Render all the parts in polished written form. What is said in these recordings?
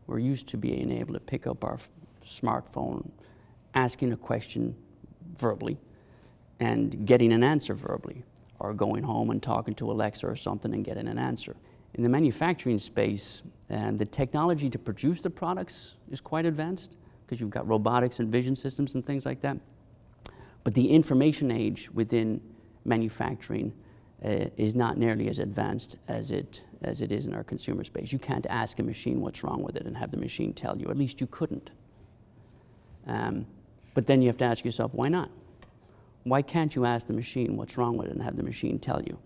We're used to being able to pick up our smartphone, asking a question verbally, and getting an answer verbally, or going home and talking to Alexa or something and getting an answer. In the manufacturing space, the technology to produce the products is quite advanced, because you've got robotics and vision systems and things like that. But the information age within manufacturing is not nearly as advanced as it is in our consumer space. You can't ask a machine what's wrong with it and have the machine tell you. At least you couldn't. But then you have to ask yourself, why not? Why can't you ask the machine what's wrong with it and have the machine tell you?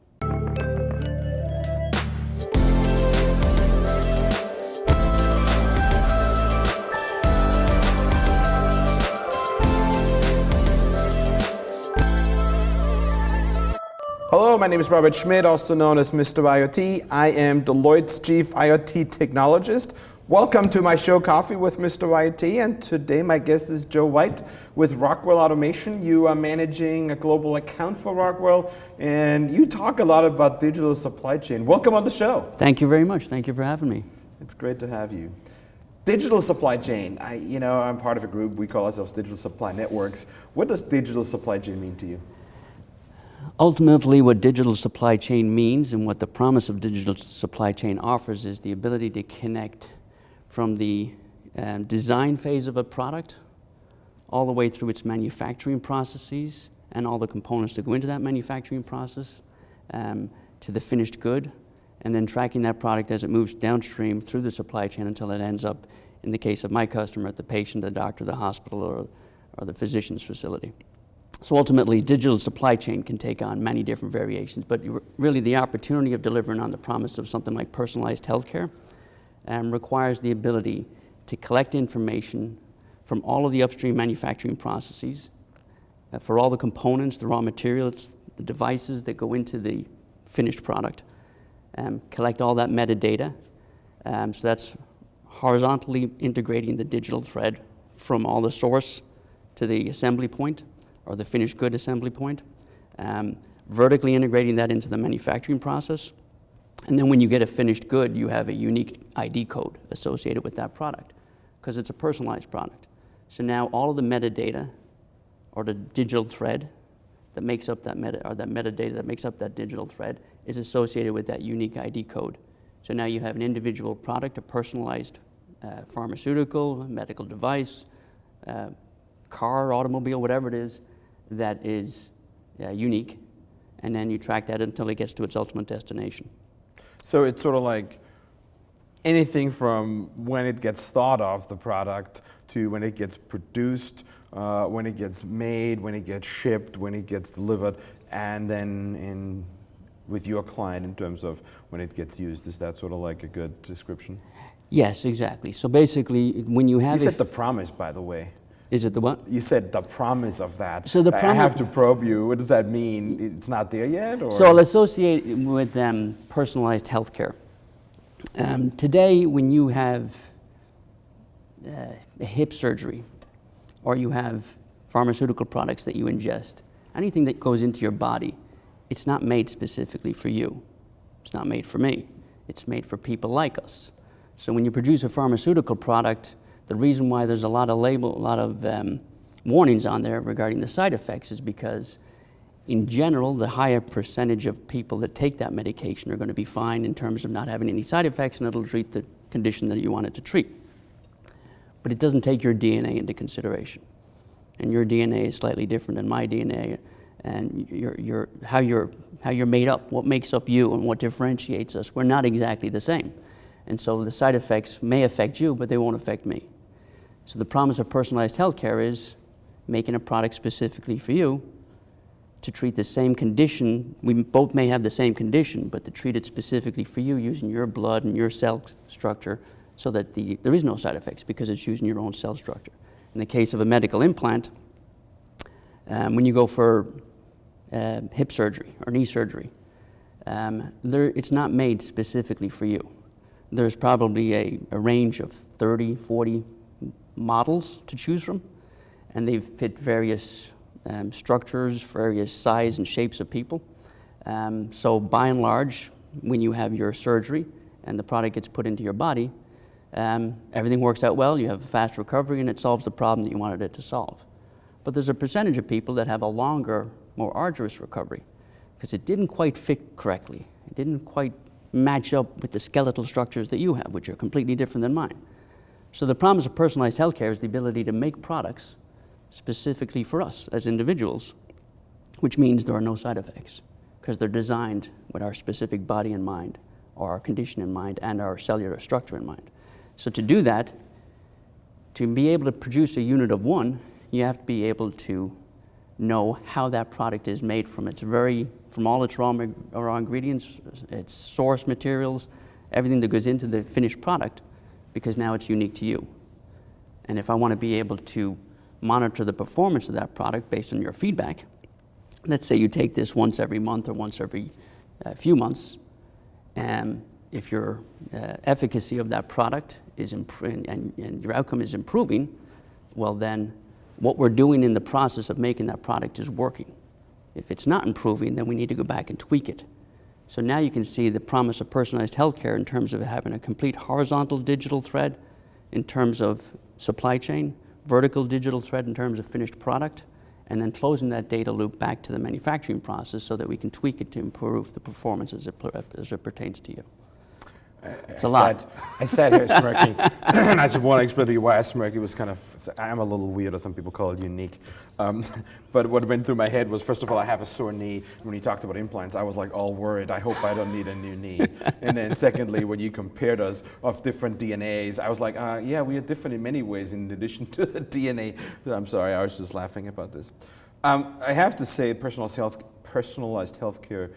Hello, my name is Robert Schmidt, also known as Mr. IoT. I am Deloitte's Chief IoT Technologist. Welcome to my show, Coffee with Mr. IoT, and today my guest is Joe Whyte with Rockwell Automation. You are managing a global account for Rockwell, and you talk a lot about digital supply chain. Welcome on the show. Thank you very much. Thank you for having me. It's great to have you. Digital supply chain. I'm part of a group, we call ourselves Digital Supply Networks. What does digital supply chain mean to you? Ultimately, what digital supply chain means and what the promise of digital supply chain offers is the ability to connect from the design phase of a product all the way through its manufacturing processes and all the components that go into that manufacturing process to the finished good, and then tracking that product as it moves downstream through the supply chain until it ends up, in the case of my customer, at the patient, the doctor, the hospital, or the physician's facility. So ultimately, digital supply chain can take on many different variations, but really the opportunity of delivering on the promise of something like personalized healthcare requires the ability to collect information from all of the upstream manufacturing processes, for all the components, the raw materials, the devices that go into the finished product, collect all that metadata. So that's horizontally integrating the digital thread from all the source to the assembly point, or the finished good assembly point, vertically integrating that into the manufacturing process. And then when you get a finished good, you have a unique ID code associated with that product, because it's a personalized product. So now all of the metadata, or the digital thread that makes up that metadata that makes up that digital thread, is associated with that unique ID code. So now you have an individual product, a personalized pharmaceutical, medical device, car, automobile, whatever it is, that is unique, and then you track that until it gets to its ultimate destination. So it's sort of like anything from when it gets thought of, the product, to when it gets produced, when it gets made, when it gets shipped, when it gets delivered, and then with your client in terms of when it gets used. Is that sort of like a good description? Yes, exactly. So basically, when you have... You said the promise, by the way. Is it the what? You said the promise of that. So the I have to probe you. What does that mean? It's not there yet? Or? So I'll associate it with personalized healthcare. Today, when you have a hip surgery, or you have pharmaceutical products that you ingest, anything that goes into your body, it's not made specifically for you. It's not made for me. It's made for people like us. So when you produce a pharmaceutical product, the reason why there's a lot of warnings on there regarding the side effects is because, in general, the higher percentage of people that take that medication are going to be fine in terms of not having any side effects, and it'll treat the condition that you want it to treat. But it doesn't take your DNA into consideration. And your DNA is slightly different than my DNA, and how you're made up, what makes up you and what differentiates us. We're not exactly the same. And so the side effects may affect you, but they won't affect me. So the promise of personalized healthcare is making a product specifically for you to treat the same condition. We both may have the same condition, but to treat it specifically for you using your blood and your cell structure, so that there is no side effects because it's using your own cell structure. In the case of a medical implant, when you go for hip surgery or knee surgery, it's not made specifically for you. There's probably a range of 30, 40 models to choose from, and they fit various structures, various size and shapes of people. So by and large, when you have your surgery and the product gets put into your body, everything works out well, you have a fast recovery, and it solves the problem that you wanted it to solve. But there's a percentage of people that have a longer, more arduous recovery because it didn't quite fit correctly. It didn't quite match up with the skeletal structures that you have, which are completely different than mine. So the promise of personalized healthcare is the ability to make products specifically for us as individuals, which means there are no side effects because they're designed with our specific body in mind, or our condition in mind, and our cellular structure in mind. So to do that, to be able to produce a unit of one, you have to be able to know how that product is made from all its raw ingredients, its source materials, everything that goes into the finished product, because now it's unique to you. And if I want to be able to monitor the performance of that product based on your feedback, let's say you take this once every month or once every few months, if your efficacy of that product is and your outcome is improving, well then what we're doing in the process of making that product is working. If it's not improving, then we need to go back and tweak it. So now you can see the promise of personalized healthcare in terms of having a complete horizontal digital thread in terms of supply chain, vertical digital thread in terms of finished product, and then closing that data loop back to the manufacturing process so that we can tweak it to improve the performance as it pertains to you. It's a lot. I sat here smirking, and I just want to explain to you why I smirk. It was I'm a little weird, or some people call it unique. But what went through my head was, first of all, I have a sore knee. When you talked about implants, I was like all worried. I hope I don't need a new knee. And then secondly, when you compared us of different DNAs, I was like, yeah, we are different in many ways in addition to the DNA. I'm sorry, I was just laughing about this. I have to say, personalized healthcare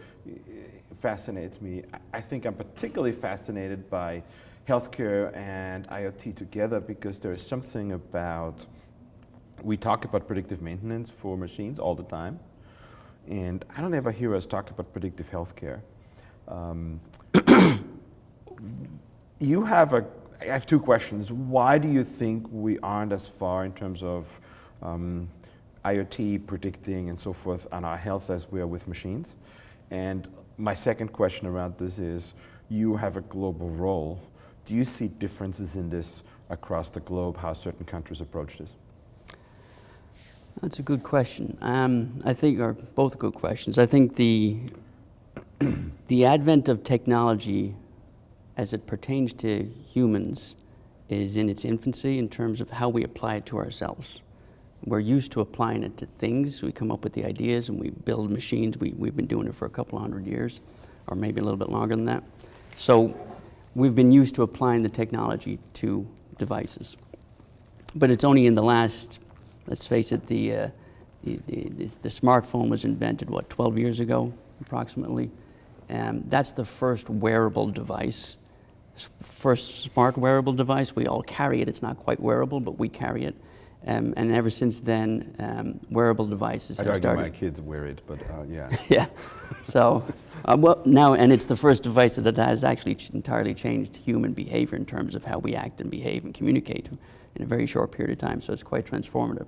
fascinates me. I think I'm particularly fascinated by healthcare and IoT together because there is something about, we talk about predictive maintenance for machines all the time, and I don't ever hear us talk about predictive healthcare. I have two questions. Why do you think we aren't as far in terms of IoT predicting and so forth on our health as we are with machines? And my second question around this is, you have a global role. Do you see differences in this across the globe, how certain countries approach this? That's a good question. I think, or both good questions. I think the advent of technology as it pertains to humans is in its infancy in terms of how we apply it to ourselves. We're used to applying it to things. We come up with the ideas and we build machines. We've been doing it for a couple of 100 years, or maybe a little bit longer than that. So we've been used to applying the technology to devices. But it's only in the last, let's face it, the smartphone was invented, 12 years ago, approximately. That's the first wearable device, first smart wearable device. We all carry it. It's not quite wearable, but we carry it. And ever since then, wearable devices have started. My kids wear it, but yeah. Yeah. So, now, and it's the first device that has actually entirely changed human behavior in terms of how we act and behave and communicate in a very short period of time. So it's quite transformative.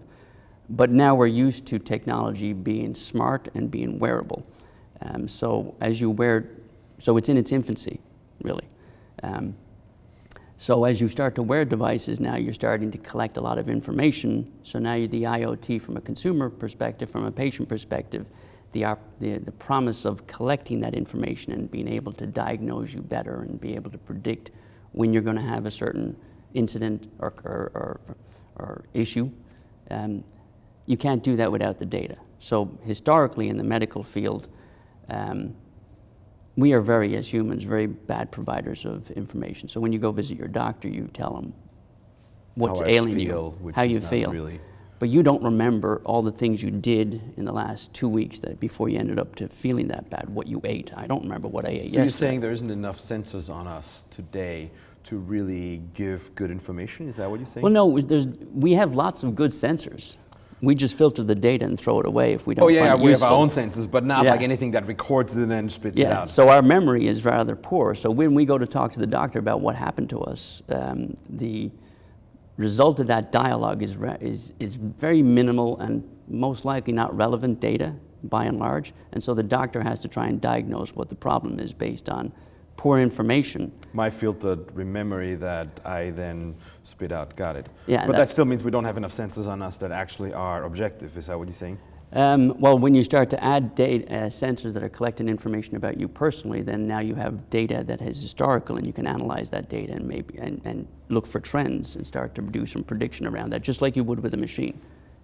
But now we're used to technology being smart and being wearable. So as you wear, so it's in its infancy, really. So as you start to wear devices now, you're starting to collect a lot of information. So now the IoT from a consumer perspective, from a patient perspective, the promise of collecting that information and being able to diagnose you better and be able to predict when you're going to have a certain incident or issue, you can't do that without the data. So historically in the medical field, we are as humans, very bad providers of information. So when you go visit your doctor, you tell them what's ailing you, how you feel. Really. But you don't remember all the things you did in the last 2 weeks before you ended up to feeling that bad, what you ate. I don't remember what I ate yesterday. So you're saying there isn't enough sensors on us today to really give good information? Is that what you're saying? Well, no, we have lots of good sensors. We just filter the data and throw it away if we don't find it useful. We have our own sensors, but not like anything that records it and then spits it out. So our memory is rather poor. So when we go to talk to the doctor about what happened to us, the result of that dialogue is very minimal and most likely not relevant data by and large. And so the doctor has to try and diagnose what the problem is based on poor information. My filtered memory that I then spit out. Got it. Yeah, but that still means we don't have enough sensors on us that actually are objective. Is that what you're saying? Well, when you start to add data, sensors that are collecting information about you personally, then now you have data that is historical, and you can analyze that data and maybe and look for trends and start to do some prediction around that, just like you would with a machine,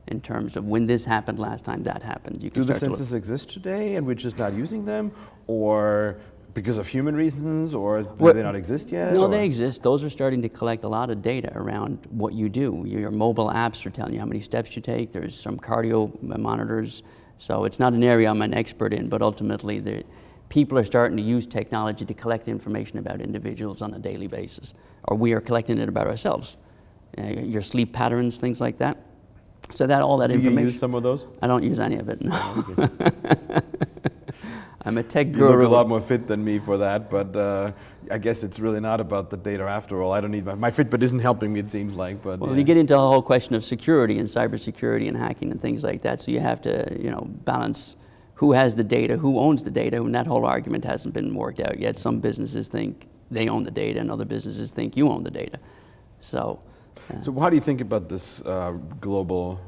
in terms of when this happened last time, that happened. You can Do the sensors exist today, and we're just not using them, or because of human reasons, or do they not exist yet? No, or? they exist. Those are starting to collect a lot of data around what you do. Your mobile apps are telling you how many steps you take. There's some cardio monitors. So it's not an area I'm an expert in, but ultimately people are starting to use technology to collect information about individuals on a daily basis, or we are collecting it about ourselves. Your sleep patterns, things like that. So that all that information. Do you use some of those? I don't use any of it, no. I'm a tech guru. You look a lot more fit than me for that, but I guess it's really not about the data after all. I don't need my Fitbit isn't helping me, it seems like. But well, you get into the whole question of security and cybersecurity and hacking and things like that. So you have to, balance who has the data, who owns the data, and that whole argument hasn't been worked out yet. Some businesses think they own the data, and other businesses think you own the data. So how do you think about this global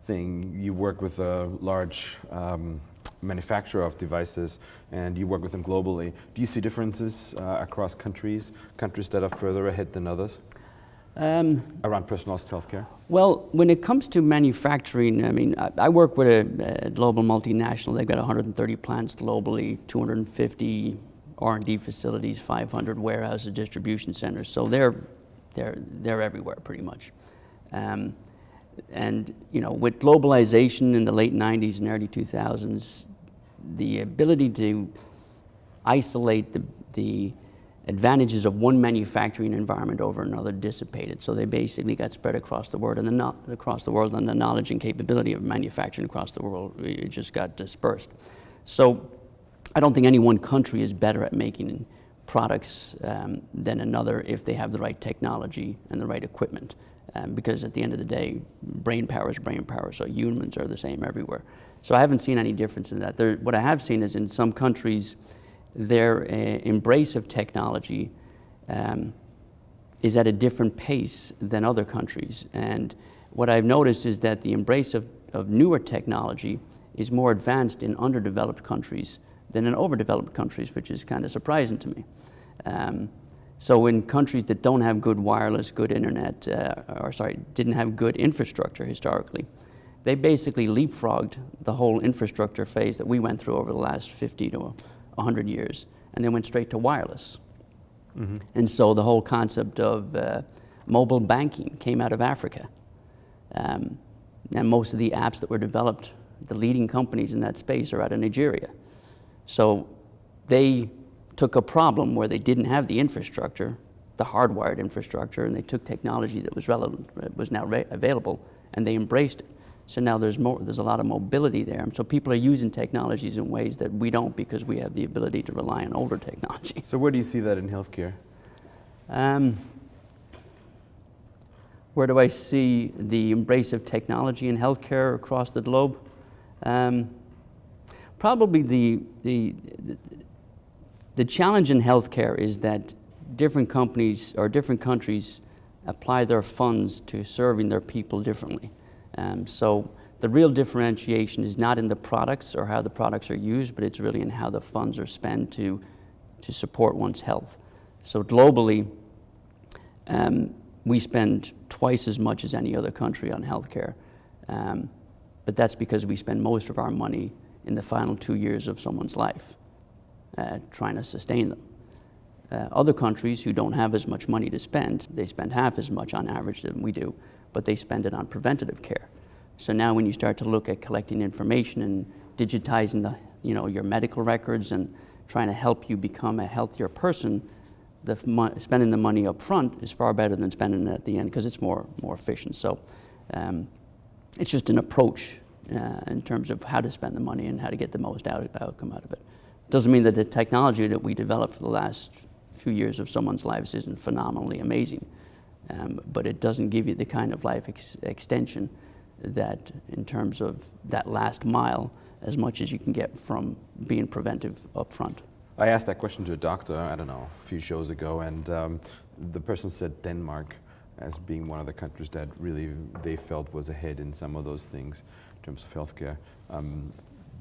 thing? You work with a large manufacturer of devices, and you work with them globally. Do you see differences across countries that are further ahead than others around personalized healthcare? Well, when it comes to manufacturing, I mean, I work with a global multinational. They've got 130 plants globally, 250 R&D facilities, 500 warehouses, distribution centers. So they're everywhere pretty much. And with globalization in the late 90s and early 2000s, the ability to isolate the advantages of one manufacturing environment over another dissipated. So they basically got spread across the world, and the knowledge and capability of manufacturing across the world, it just got dispersed. So I don't think any one country is better at making products than another if they have the right technology and the right equipment. Because at the end of the day, brain power is brain power, so humans are the same everywhere. So I haven't seen any difference in that. What I have seen is in some countries, their embrace of technology is at a different pace than other countries. And what I've noticed is that the embrace of newer technology is more advanced in underdeveloped countries than in overdeveloped countries, which is kind of surprising to me. So in countries that don't have good wireless, good internet, didn't have good infrastructure historically, they basically leapfrogged the whole infrastructure phase that we went through over the last 50 to 100 years, and they went straight to wireless. Mm-hmm. And so the whole concept of mobile banking came out of Africa. And most of the apps that were developed, the leading companies in that space are out of Nigeria. So they took a problem where they didn't have the infrastructure, the hardwired infrastructure, and they took technology that was relevant, was now available, and they embraced it. So now there's a lot of mobility there. And so people are using technologies in ways that we don't, because we have the ability to rely on older technology. So where do you see that in healthcare? Where do I see the embrace of technology in healthcare across the globe? Probably the challenge in healthcare is that different companies or different countries apply their funds to serving their people differently. So the real differentiation is not in the products or how the products are used, but it's really in how the funds are spent to support one's health. So globally, we spend twice as much as any other country on healthcare. But that's because we spend most of our money in the final 2 years of someone's life, trying to sustain them. Other countries who don't have as much money to spend, they spend half as much on average than we do, but they spend it on preventative care. So now when you start to look at collecting information and digitizing your medical records and trying to help you become a healthier person, spending the money up front is far better than spending it at the end, because it's more efficient. So it's just an approach in terms of how to spend the money and how to get the most outcome out of it. Doesn't mean that the technology that we developed for the last few years of someone's lives isn't phenomenally amazing, but it doesn't give you the kind of life extension that, in terms of that last mile, as much as you can get from being preventive up front. I asked that question to a doctor, I don't know, a few shows ago, and the person said Denmark as being one of the countries that really they felt was ahead in some of those things in terms of healthcare.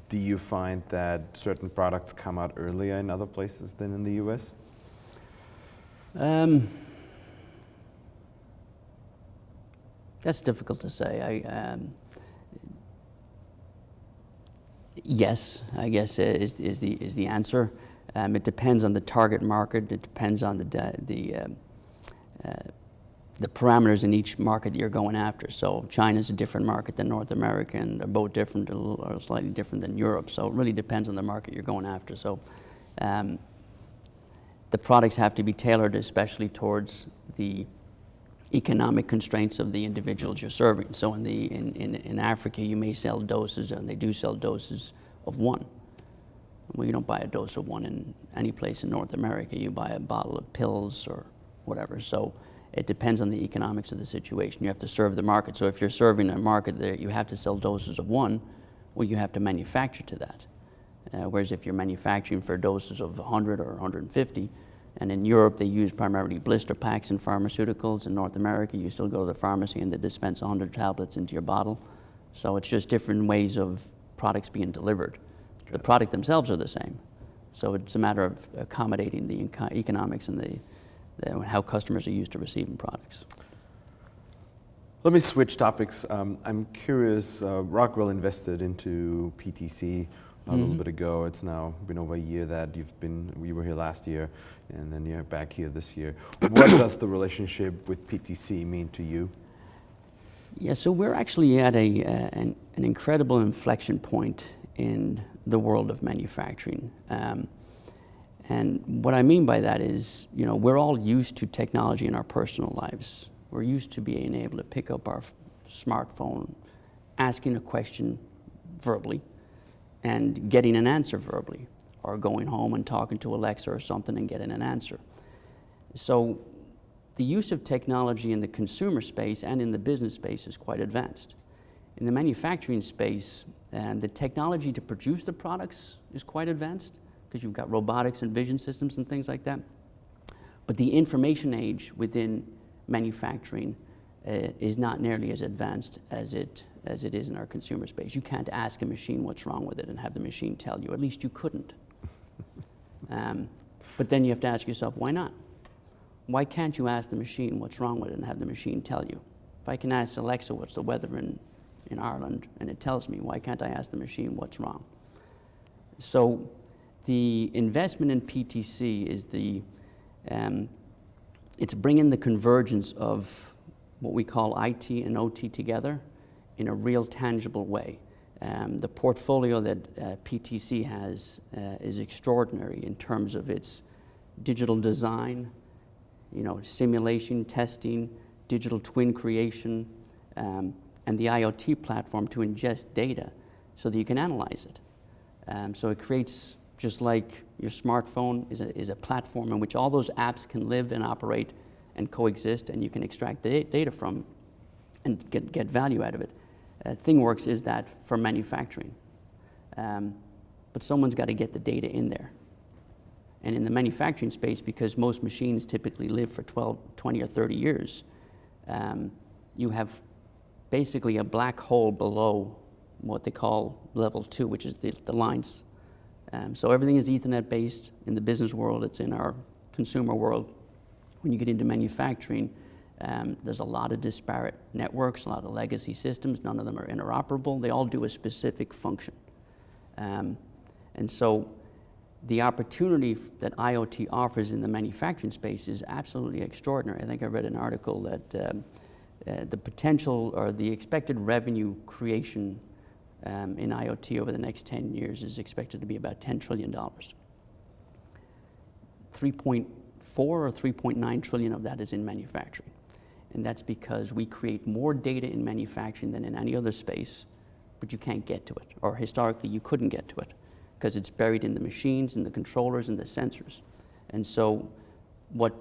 Do you find that certain products come out earlier in other places than in the US? That's difficult to say. Yes, I guess is the answer. It depends on the target market. It depends on the parameters in each market that you're going after. So China's a different market than North America, and they're both different, or slightly different than Europe. So it really depends on the market you're going after. So the products have to be tailored especially towards the economic constraints of the individuals you're serving. So in Africa, you may sell doses, and they do sell doses of one. Well, you don't buy a dose of one in any place in North America. You buy a bottle of pills or whatever. So it depends on the economics of the situation. You have to serve the market. So if you're serving a market that you have to sell doses of one, well, you have to manufacture to that. Whereas if you're manufacturing for doses of 100 or 150, and in Europe they use primarily blister packs in pharmaceuticals. In North America, you still go to the pharmacy and they dispense 100 tablets into your bottle. So it's just different ways of products being delivered. The product themselves are the same. So it's a matter of accommodating the economics and how customers are used to receiving products. Let me switch topics. I'm curious, Rockwell invested into PTC a little bit ago. It's now been over a year that we were here last year, and then you're back here this year. What does the relationship with PTC mean to you? Yeah, so we're actually at an incredible inflection point in the world of manufacturing. And what I mean by that is, we're all used to technology in our personal lives. We're used to being able to pick up our smartphone, asking a question verbally, and getting an answer verbally, or going home and talking to Alexa or something and getting an answer. So the use of technology in the consumer space and in the business space is quite advanced. In the manufacturing space, the technology to produce the products is quite advanced, because you've got robotics and vision systems and things like that. But the information age within manufacturing is not nearly as advanced as it is in our consumer space. You can't ask a machine what's wrong with it and have the machine tell you. At least you couldn't. But then you have to ask yourself, why not? Why can't you ask the machine what's wrong with it and have the machine tell you? If I can ask Alexa what's the weather in Ireland and it tells me, why can't I ask the machine what's wrong? So the investment in PTC is it's bringing the convergence of what we call IT and OT together in a real tangible way. The portfolio that PTC has is extraordinary in terms of its digital design, simulation, testing, digital twin creation, and the IoT platform to ingest data so that you can analyze it. So it creates, just like your smartphone is a platform in which all those apps can live and operate and coexist, and you can extract data from and get value out of it. ThingWorx is that for manufacturing. But someone's got to get the data in there. And in the manufacturing space, because most machines typically live for 12, 20, or 30 years, you have basically a black hole below what they call level 2, which is the lines. So everything is Ethernet based in the business world. It's in our consumer world. When you get into manufacturing, there's a lot of disparate networks, a lot of legacy systems. None of them are interoperable. They all do a specific function. And so the opportunity that IoT offers in the manufacturing space is absolutely extraordinary. I think I read an article that the potential or the expected revenue creation in IoT over the next 10 years is expected to be about $10 trillion. 3.4 or 3.9 trillion of that is in manufacturing. And that's because we create more data in manufacturing than in any other space, but you can't get to it. Or historically, you couldn't get to it because it's buried in the machines and the controllers and the sensors. And so what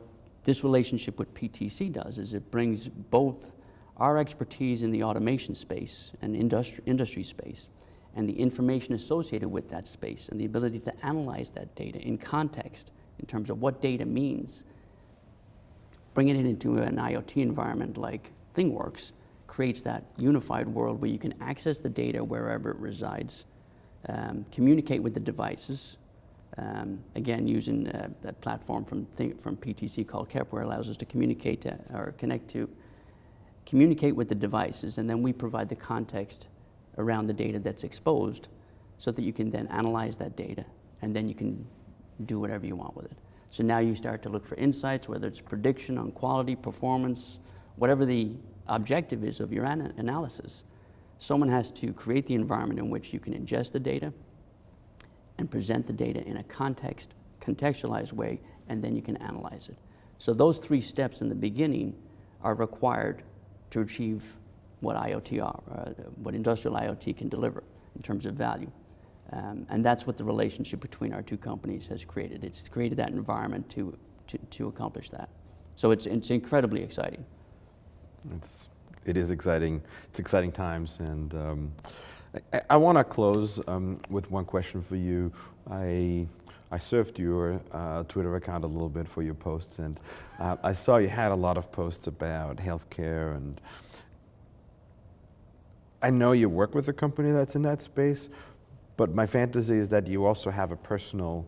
this relationship with PTC does is it brings both our expertise in the automation space and industry space and the information associated with that space and the ability to analyze that data in context in terms of what data means, bringing it into an IoT environment like ThingWorx creates that unified world where you can access the data wherever it resides, communicate with the devices, again using a platform from PTC called KEP, where it allows us to communicate or connect to communicate with the devices, and then we provide the context around the data that's exposed so that you can then analyze that data, and then you can do whatever you want with it. So now you start to look for insights, whether it's prediction on quality, performance, whatever the objective is of your analysis. Someone has to create the environment in which you can ingest the data and present the data in a contextualized way, and then you can analyze it. So those 3 steps in the beginning are required to achieve what what industrial IoT can deliver in terms of value. And that's what the relationship between our 2 companies has created. It's created that environment to accomplish that. So it's incredibly exciting. It is exciting. It's exciting times, and I want to close with one question for you. I surfed your Twitter account a little bit for your posts, and I saw you had a lot of posts about healthcare, and I know you work with a company that's in that space, but my fantasy is that you also have a personal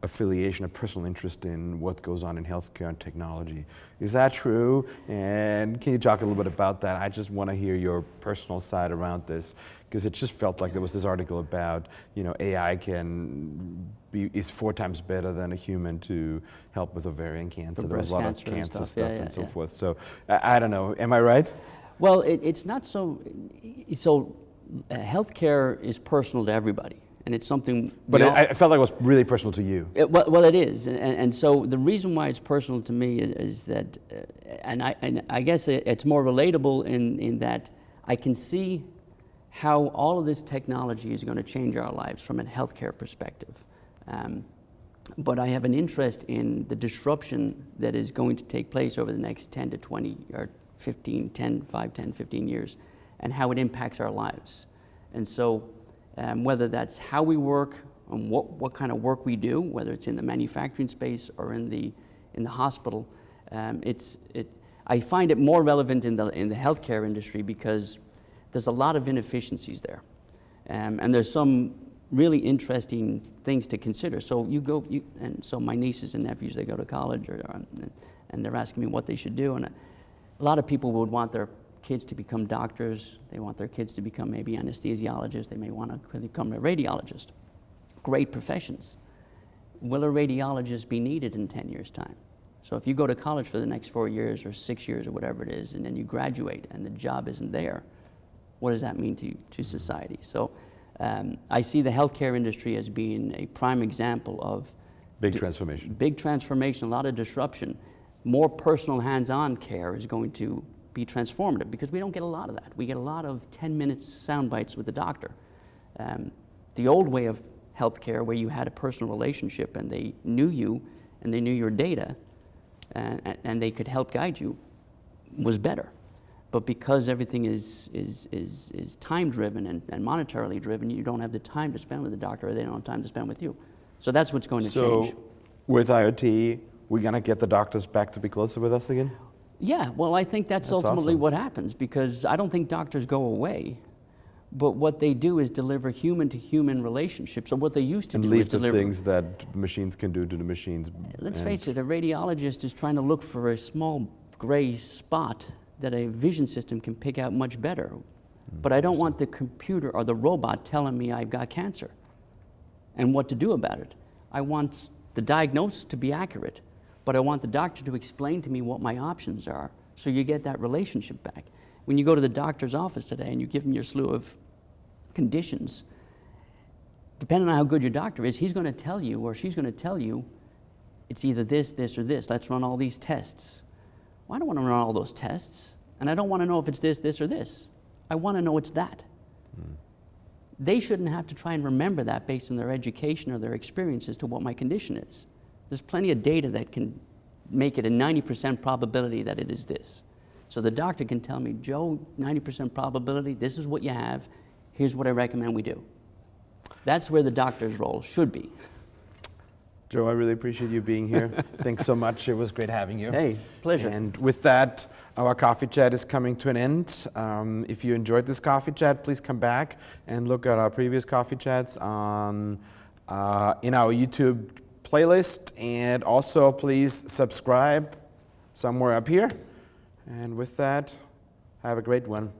affiliation, a personal interest in what goes on in healthcare and technology. Is that true? And can you talk a little bit about that? I just want to hear your personal side around this, because it just felt like there was this article about, AI is 4 times better than a human to help with ovarian cancer. There was a lot of cancer stuff and so forth. So I don't know. Am I right? Well, it's not so. Healthcare is personal to everybody. And it's something. But I felt like it was really personal to you. Well, it is, and so the reason why it's personal to me is that, and I guess it's more relatable in that I can see how all of this technology is going to change our lives from a healthcare perspective. But I have an interest in the disruption that is going to take place over the next 10 to 20 or 15 years, and how it impacts our lives, and so. Whether that's how we work, and what kind of work we do, whether it's in the manufacturing space or in the hospital, I find it more relevant in the healthcare industry because there's a lot of inefficiencies there, and there's some really interesting things to consider. So and so my nieces and nephews, they go to college, and they're asking me what they should do, and a lot of people would want their kids to become doctors. They want their kids to become maybe anesthesiologists. They may want to become a radiologist. Great professions. Will a radiologist be needed in 10 years' time? So if you go to college for the next 4 years or 6 years or whatever it is, and then you graduate and the job isn't there, what does that mean to society? So I see the healthcare industry as being a prime example of big transformation. Big transformation, a lot of disruption. More personal hands-on care is going to be transformative, because we don't get a lot of that. We get a lot of 10-minute sound bites with the doctor. The old way of healthcare, where you had a personal relationship and they knew you and they knew your data and they could help guide you, was better. But because everything is time-driven and monetarily driven, you don't have the time to spend with the doctor, or they don't have time to spend with you. So that's what's going to change. So with IoT, we're going to get the doctors back to be closer with us again? Yeah, well, I think that's ultimately awesome. what happens, because I don't think doctors go away, but what they do is deliver human-to-human relationships. So what they used to do is deliver... And leave the things that machines can do to the machines. Let's face it, a radiologist is trying to look for a small gray spot that a vision system can pick out much better. But I don't want the computer or the robot telling me I've got cancer and what to do about it. I want the diagnosis to be accurate, but I want the doctor to explain to me what my options are, so you get that relationship back. When you go to the doctor's office today and you give him your slew of conditions, depending on how good your doctor is, he's going to tell you, or she's going to tell you, it's either this, this, or this. Let's run all these tests. Well, I don't want to run all those tests, and I don't want to know if it's this, this, or this. I want to know it's that. They shouldn't have to try and remember that based on their education or their experience as to what my condition is. There's plenty of data that can make it a 90% probability that it is this. So the doctor can tell me, Joe, 90% probability, this is what you have, here's what I recommend we do. That's where the doctor's role should be. Joe, I really appreciate you being here. Thanks so much. It was great having you. Hey, pleasure. And with that, our coffee chat is coming to an end. If you enjoyed this coffee chat, please come back and look at our previous coffee chats on in our YouTube playlist. And also, please subscribe somewhere up here. And with that, have a great one.